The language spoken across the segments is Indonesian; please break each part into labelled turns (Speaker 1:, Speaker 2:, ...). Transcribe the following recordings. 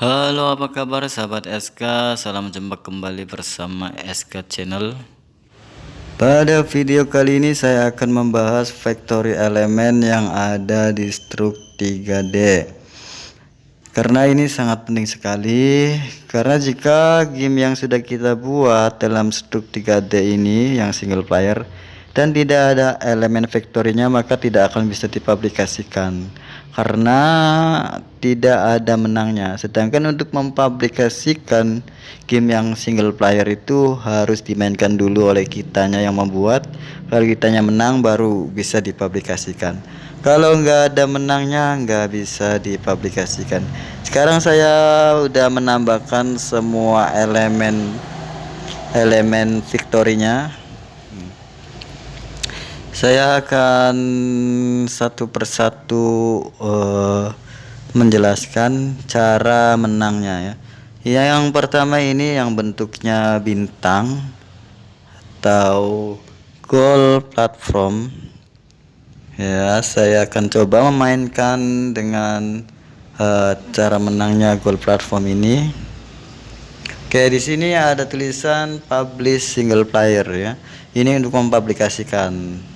Speaker 1: Halo, apa kabar sahabat SK? Salam jumpa kembali bersama SK Channel. Pada video kali ini saya akan membahas factory elemen yang ada di struk 3D. Karena ini sangat penting sekali, karena jika game yang sudah kita buat dalam struk 3D ini yang single player dan tidak ada elemen factory-nya, maka tidak akan bisa dipublikasikan karena tidak ada menangnya. Sedangkan untuk mempublikasikan game yang single player itu harus dimainkan dulu oleh kitanya yang membuat. Kalau kitanya menang baru bisa dipublikasikan. Kalau nggak ada menangnya nggak bisa dipublikasikan. Sekarang saya udah menambahkan semua elemen victory-nya. Saya akan satu persatu menjelaskan cara menangnya ya. Yang pertama ini yang bentuknya bintang atau goal platform. Ya, saya akan coba memainkan dengan cara menangnya goal platform ini. Oke, di sini ada tulisan publish single player ya. Ini untuk mempublikasikan.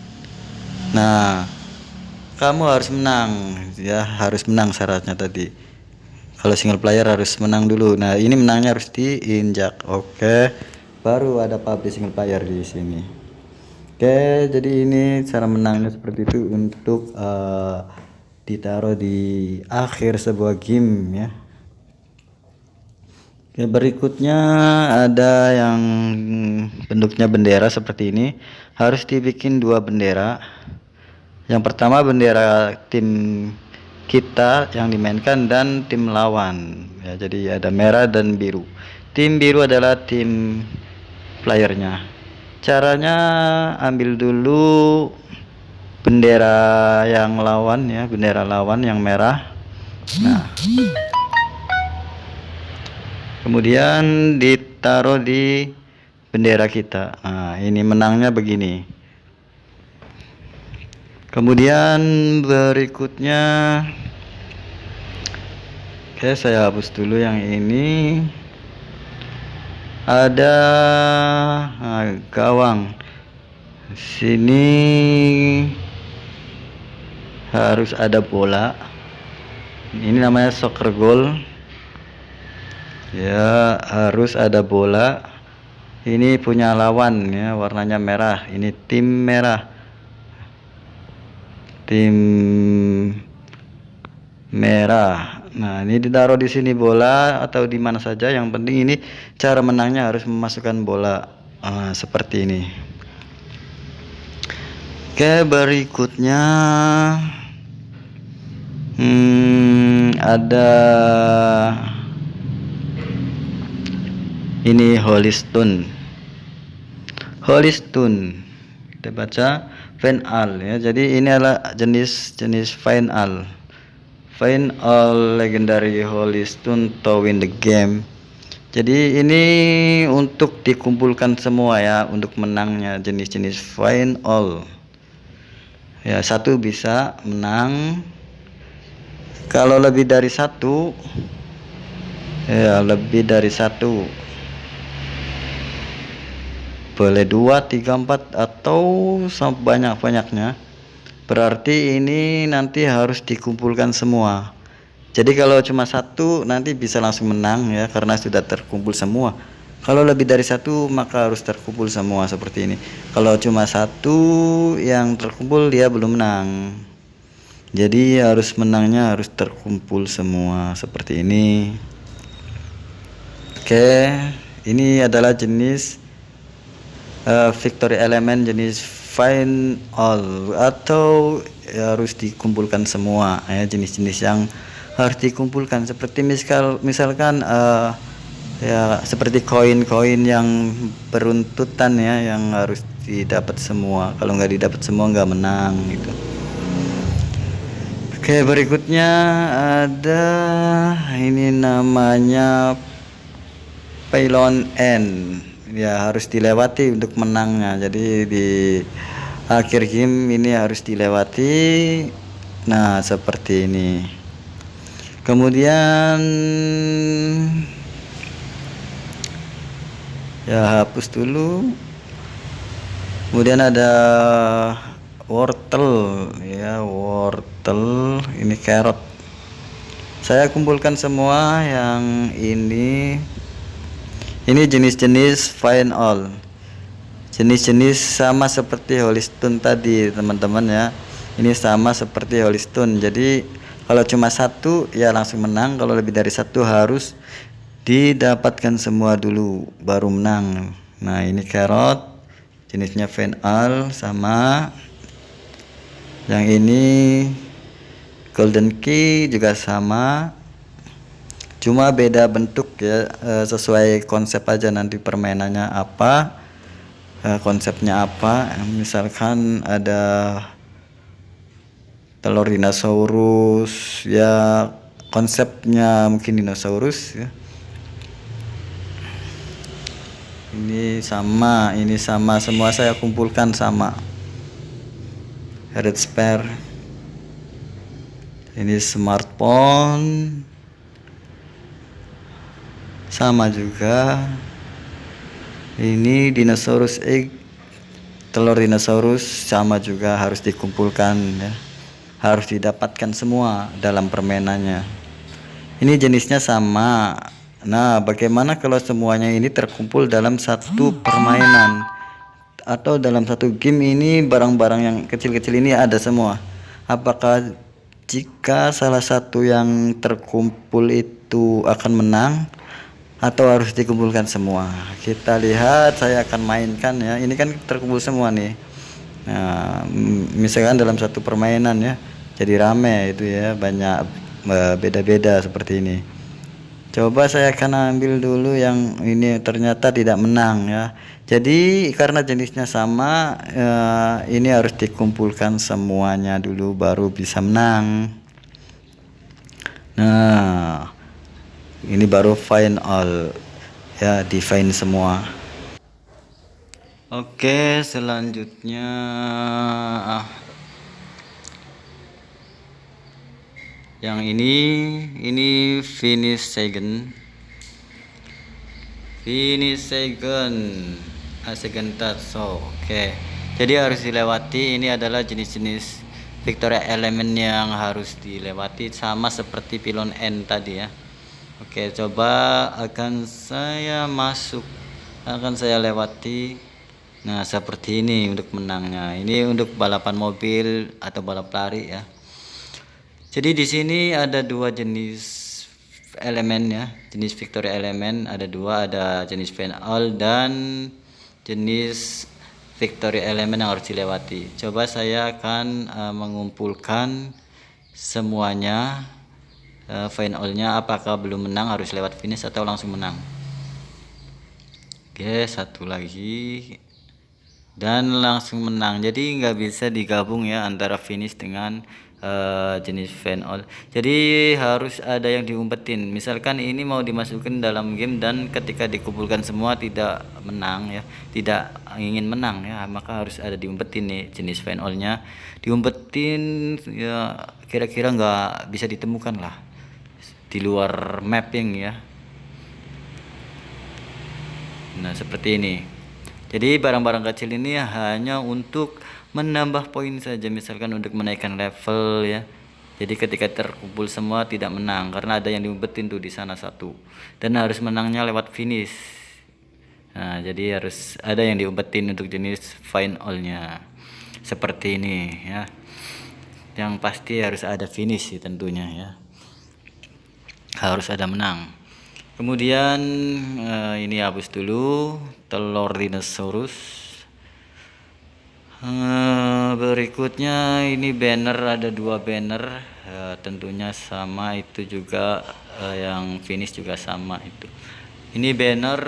Speaker 1: Nah, kamu harus menang ya, harus menang syaratnya tadi. Kalau single player harus menang dulu. Nah, ini menangnya harus diinjak. Oke. Baru ada publish single player di sini. Oke, jadi ini cara menangnya seperti itu untuk ditaruh di akhir sebuah game ya. Oke, berikutnya ada yang bentuknya bendera seperti ini. Harus dibikin dua bendera. Yang pertama bendera tim kita yang dimainkan dan tim lawan ya, jadi ada merah dan biru. Tim biru adalah tim playernya. Caranya ambil dulu bendera yang lawan ya, bendera lawan yang merah. Nah, kemudian ditaruh di bendera kita. Nah, ini menangnya begini. Kemudian berikutnya, oke, saya hapus dulu yang ini. Ada gawang. Sini harus ada bola. Ini namanya soccer goal. Ya, harus ada bola. Ini punya lawan ya, warnanya merah. Ini tim merah. Tim merah. Nah, ini ditaruh di sini bola atau di mana saja. Yang penting ini cara menangnya harus memasukkan bola seperti ini. Oke, berikutnya ada ini Holy Stone. Holy Stone kita baca final ya. Jadi ini adalah jenis final legendary Holy Stone to win the game. Jadi ini untuk dikumpulkan semua ya, untuk menangnya jenis-jenis final ya. Satu bisa menang, kalau lebih dari satu ya, lebih dari satu boleh 2, 3, 4 atau banyak-banyaknya. Berarti ini nanti harus dikumpulkan semua. Jadi kalau cuma satu nanti bisa langsung menang ya, karena sudah terkumpul semua. Kalau lebih dari satu maka harus terkumpul semua seperti ini. Kalau cuma satu yang terkumpul dia belum menang. Jadi harus menangnya harus terkumpul semua seperti ini. Oke, ini adalah jenis victory element jenis final atau ya, harus dikumpulkan semua ya, jenis-jenis yang harus dikumpulkan seperti misalkan ya seperti koin-koin yang beruntutan ya, yang harus didapat semua. Kalau nggak didapat semua nggak menang gitu. Oke, berikutnya ada ini namanya pylon N ya, harus dilewati untuk menangnya. Jadi di akhir game ini harus dilewati. Nah, seperti ini. Kemudian ya hapus dulu. Kemudian ada wortel ya, wortel, ini carrot. Saya kumpulkan semua yang ini jenis-jenis fine all, jenis-jenis sama seperti holystone tadi teman-teman ya. Ini sama seperti holystone, jadi kalau cuma satu ya langsung menang, kalau lebih dari satu harus didapatkan semua dulu baru menang. Nah ini carrot jenisnya fine all sama, yang ini golden key juga sama, cuma beda bentuk ya, sesuai konsep aja nanti permainannya apa, konsepnya apa. Misalkan ada telur dinosaurus ya, konsepnya mungkin dinosaurus ya. Ini sama semua saya kumpulkan sama. Red spare, ini smartphone sama juga. Ini dinosaurus egg, telur dinosaurus sama juga, harus dikumpulkan ya, harus didapatkan semua dalam permainannya. Ini jenisnya sama. Nah bagaimana kalau semuanya ini terkumpul dalam satu permainan atau dalam satu game? Ini barang-barang yang kecil-kecil ini ada semua. Apakah jika salah satu yang terkumpul itu akan menang atau harus dikumpulkan semua? Kita lihat, saya akan mainkan ya. Ini kan terkumpul semua nih. Nah misalkan dalam satu permainan ya, jadi rame itu ya, banyak beda-beda seperti ini. Coba saya akan ambil dulu yang ini, ternyata tidak menang ya. Jadi karena jenisnya sama, ini harus dikumpulkan semuanya dulu baru bisa menang. Nah ini baru fine all ya, define semua. Oke, selanjutnya yang ini finish second second touch. So oke, jadi harus dilewati. Ini adalah jenis-jenis victory element yang harus dilewati, sama seperti pilon N tadi ya. Oke, coba akan saya lewati. Nah seperti ini untuk menangnya. Ini untuk balapan mobil atau balap lari ya. Jadi di sini ada dua jenis elemen ya, jenis victory element ada dua, ada jenis fine all dan jenis victory element yang harus dilewati. Coba saya akan mengumpulkan semuanya, fine all-nya, apakah belum menang harus lewat finish atau langsung menang. Oke, satu lagi dan langsung menang. Jadi nggak bisa digabung ya antara finish dengan jenis fine all. Jadi harus ada yang diumpetin. Misalkan ini mau dimasukkan dalam game dan ketika dikumpulkan semua tidak menang ya, tidak ingin menang ya, maka harus ada diumpetin nih jenis fine all-nya. Diumpetin ya, kira-kira nggak bisa ditemukan lah di luar mapping ya. Nah seperti ini. Jadi barang-barang kecil ini hanya untuk menambah poin saja, misalkan untuk menaikkan level ya. Jadi ketika terkumpul semua tidak menang karena ada yang diumpetin tuh di sana satu, dan harus menangnya lewat finish. Nah jadi harus ada yang diumpetin untuk jenis fine all-nya seperti ini ya. Yang pasti harus ada finish sih tentunya ya, harus ada menang. Kemudian ini hapus dulu telur dinosaurus. Berikutnya ini banner, ada dua banner, tentunya sama itu juga, yang finish juga sama itu. Ini banner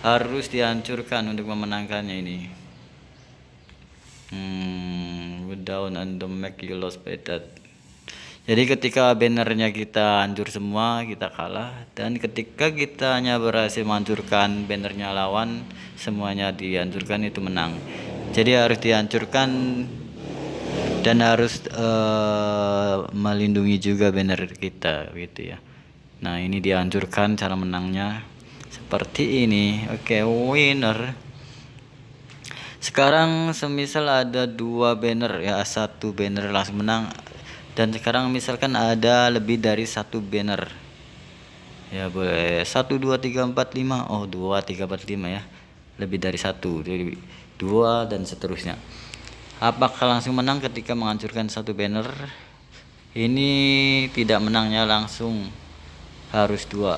Speaker 1: harus dihancurkan untuk memenangkannya ini. Down and don't make you lost by that. Jadi ketika bannernya kita hancur semua, kita kalah. Dan ketika kita hanya berhasil menghancurkan bannernya lawan, semuanya dihancurkan, itu menang. Jadi harus dihancurkan dan harus melindungi juga banner kita gitu ya. Nah, ini dihancurkan cara menangnya seperti ini. Oke, winner. Sekarang semisal ada 2 banner ya, 1 banner langsung menang, dan sekarang misalkan ada lebih dari 1 banner ya, boleh 1 2 3 4 5. Oh, 2 3 4 5 ya, lebih dari 1, jadi 2 dan seterusnya. Apakah langsung menang ketika menghancurkan 1 banner? Ini tidak menangnya, langsung harus 2.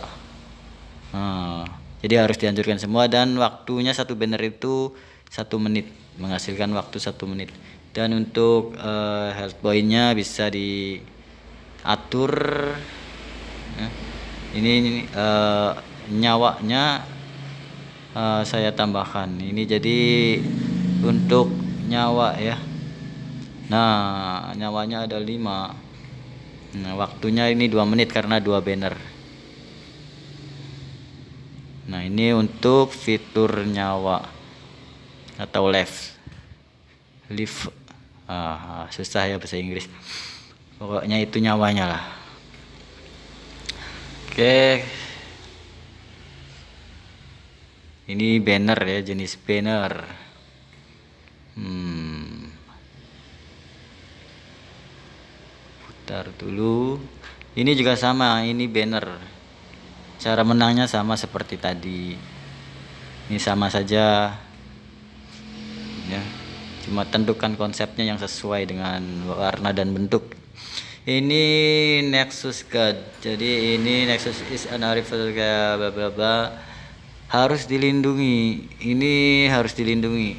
Speaker 1: Jadi harus dihancurkan semua, dan waktunya 1 banner itu 1 menit, menghasilkan waktu 1 menit. Dan untuk health pointnya bisa diatur ya. Ini nyawanya saya tambahkan ini, jadi untuk nyawa ya. Nah, nyawanya ada 5. Nah, waktunya ini 2 menit karena 2 banner. Nah, ini untuk fitur nyawa atau live. Susah ya bahasa Inggris. Pokoknya itu nyawanya lah. Oke. Ini banner ya, jenis banner. Putar dulu. Ini juga sama, ini banner. Cara menangnya sama seperti tadi. Ini sama saja. Ya. Cuma tentukan konsepnya yang sesuai dengan warna dan bentuk. Ini Nexus God. Jadi ini Nexus is an arrival bla bla bla. Harus dilindungi. Ini harus dilindungi.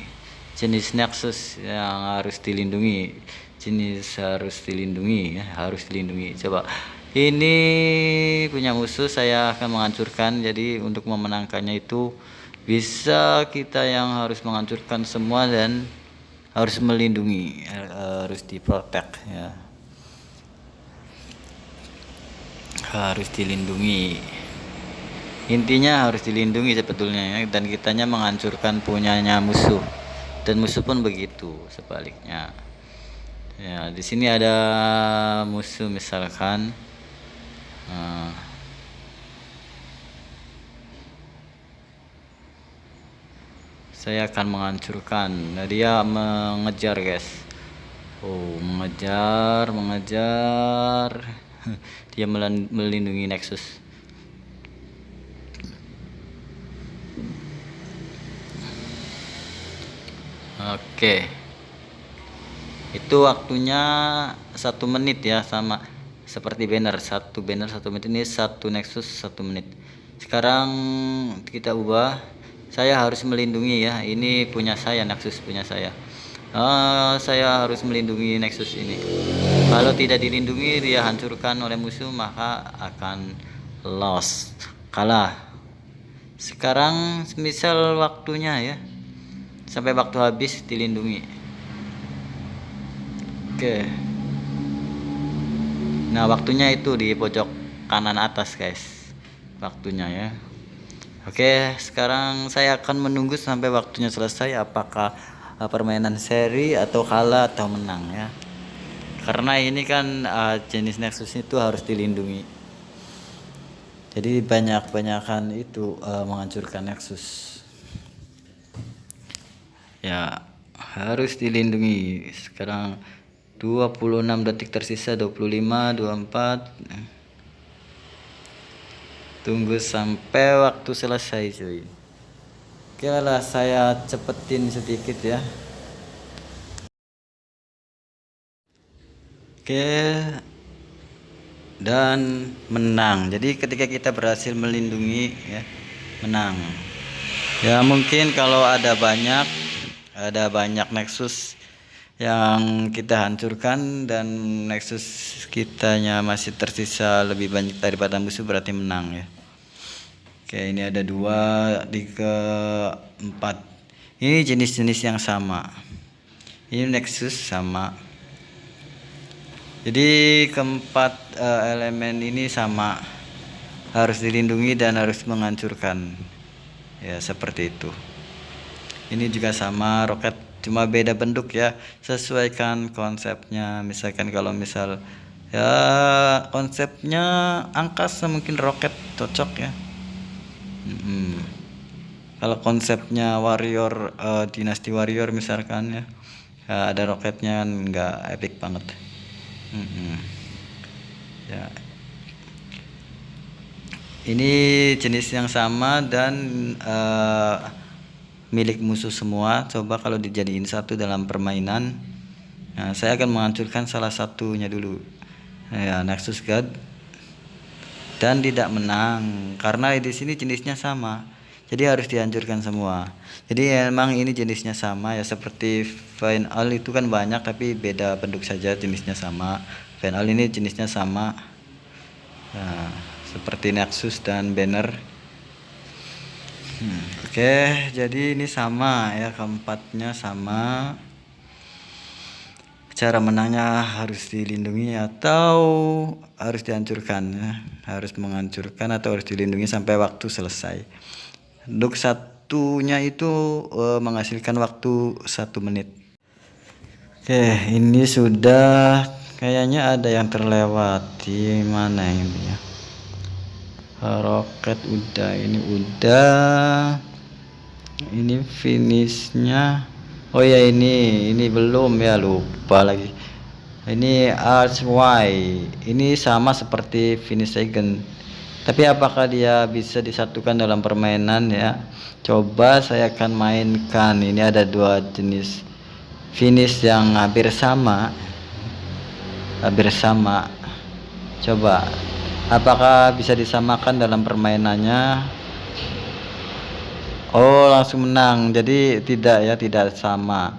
Speaker 1: Jenis Nexus yang harus dilindungi. Jenis harus dilindungi ya, harus dilindungi. Coba. Ini punya musuh, saya akan menghancurkan. Jadi untuk memenangkannya itu bisa kita yang harus menghancurkan semua dan harus melindungi, harus diprotek ya. Harus dilindungi. Intinya harus dilindungi sebetulnya ya, dan kitanya menghancurkan punyanya musuh. Dan musuh pun begitu sebaliknya. Ya, di sini ada musuh misalkan. Saya akan menghancurkan. Nah, dia mengejar guys. Oh, mengejar. Dia melindungi Nexus. Oke. Itu waktunya 1 menit ya, sama seperti banner. 1 banner 1 menit, ini 1 Nexus 1 menit. Sekarang kita ubah. Saya harus melindungi ya. Ini punya saya, Nexus punya saya. Saya harus melindungi Nexus ini. Kalau tidak dilindungi, dia hancurkan oleh musuh, maka akan lost, kalah. Sekarang misal waktunya ya, sampai waktu habis dilindungi. Oke. Nah, waktunya itu di pojok kanan atas guys, waktunya ya. Oke, sekarang saya akan menunggu sampai waktunya selesai, apakah permainan seri atau kalah atau menang ya. Karena ini kan jenis Nexus itu harus dilindungi. Jadi banyak-banyakan itu menghancurkan Nexus. Ya, harus dilindungi. Sekarang 26 detik tersisa, 25, 24. Tunggu sampai waktu selesai cuy. Oke lah, saya cepetin sedikit ya. Oke, dan menang. Jadi ketika kita berhasil melindungi ya, menang. Ya mungkin kalau ada banyak Nexus yang kita hancurkan dan Nexus kitanya masih tersisa lebih banyak daripada musuh, berarti menang ya. Oke, ini ada 2, 3, 4. Ini jenis-jenis yang sama. Ini Nexus sama. Jadi keempat elemen ini sama, harus dilindungi dan harus menghancurkan. Ya seperti itu. Ini juga sama, roket cuma beda bentuk ya, sesuaikan konsepnya. Misalkan kalau misal ya konsepnya angkasa mungkin roket cocok ya. Kalau konsepnya warrior, dinasti warrior misalkan ya, ada roketnya kan nggak epic banget. Ya, ini jenis yang sama dan milik musuh semua. Coba kalau dijadiin satu dalam permainan, nah, saya akan menghancurkan salah satunya dulu ya, Nexus God, dan tidak menang karena di sini jenisnya sama, jadi harus dihancurkan semua. Jadi emang ini jenisnya sama ya, seperti final itu kan banyak tapi beda bentuk saja, jenisnya sama. Final ini jenisnya sama, nah, seperti Nexus dan banner. Oke, jadi ini sama ya, keempatnya sama. Cara menangnya harus dilindungi atau harus dihancurkan ya. Harus menghancurkan atau harus dilindungi sampai waktu selesai. Untuk satunya itu menghasilkan waktu 1 menit. Oke, ini sudah kayaknya ada yang terlewati. Mana ini ya? Roket udah, ini udah. Ini finishnya. Oh ya, ini belum ya, lupa lagi. Ini RY, ini sama seperti finish second, tapi apakah dia bisa disatukan dalam permainan ya? Coba saya akan mainkan. Ini ada 2 jenis finish yang hampir sama, coba apakah bisa disamakan dalam permainannya? Oh, langsung menang. Jadi tidak ya, tidak sama.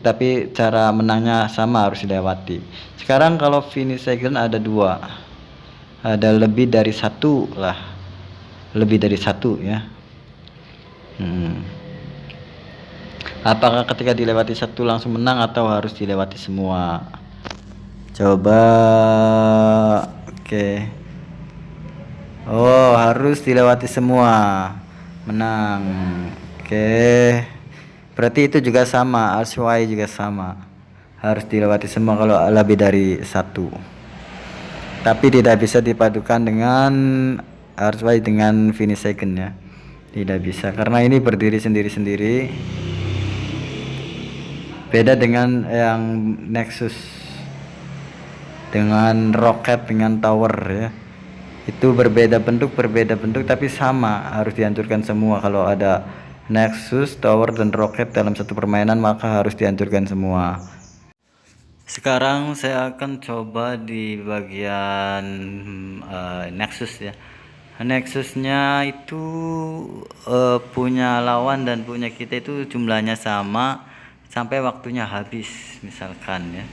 Speaker 1: Tapi cara menangnya sama, harus dilewati. Sekarang kalau finish second ada 2. Ada lebih dari 1 lah. Lebih dari 1 ya. Apakah ketika dilewati 1 langsung menang atau harus dilewati semua? Coba. Oke. Oh, harus dilewati semua, menang. Oke, berarti itu juga sama, RY juga sama, harus dilewati semua kalau lebih dari 1. Tapi tidak bisa dipadukan dengan RY dengan finish second ya, tidak bisa karena ini berdiri sendiri-sendiri. Beda dengan yang Nexus, dengan roket, dengan tower ya, itu berbeda bentuk tapi sama, harus dihancurkan semua. Kalau ada Nexus, tower, dan roket dalam satu permainan maka harus dihancurkan semua. Sekarang saya akan coba di bagian Nexus ya. Nexusnya itu punya lawan dan punya kita itu jumlahnya sama sampai waktunya habis misalkan ya.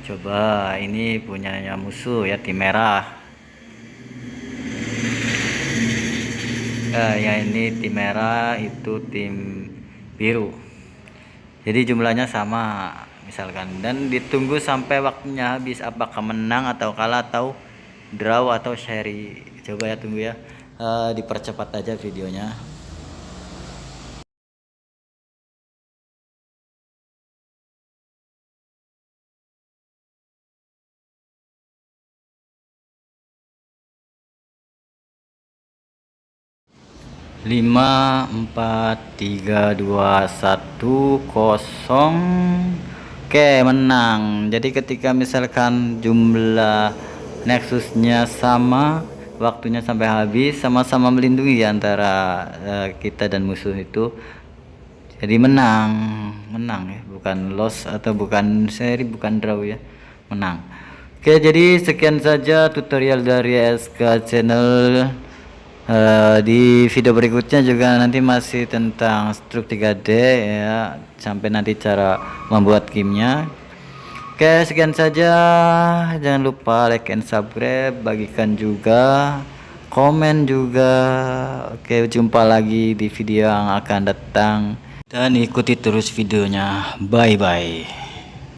Speaker 1: Coba ini punyanya musuh ya, tim merah. Ya ini tim merah, itu tim biru. Jadi jumlahnya sama misalkan, dan ditunggu sampai waktunya habis, apakah menang atau kalah atau draw atau seri. Coba ya, tunggu ya, dipercepat aja videonya. Lima, 4, 3, 2, 1, 0. Oke, menang. Jadi ketika misalkan jumlah Nexusnya sama, waktunya sampai habis, sama-sama melindungi antara kita dan musuh itu, jadi menang ya, bukan loss atau bukan seri, bukan draw ya, menang. Oke, jadi sekian saja tutorial dari SK Channel. Di video berikutnya juga nanti masih tentang struk 3D ya, sampai nanti cara membuat gamenya. Oke, sekian saja, jangan lupa like and subscribe, bagikan juga, komen juga. Oke, jumpa lagi di video yang akan datang dan ikuti terus videonya. Bye bye.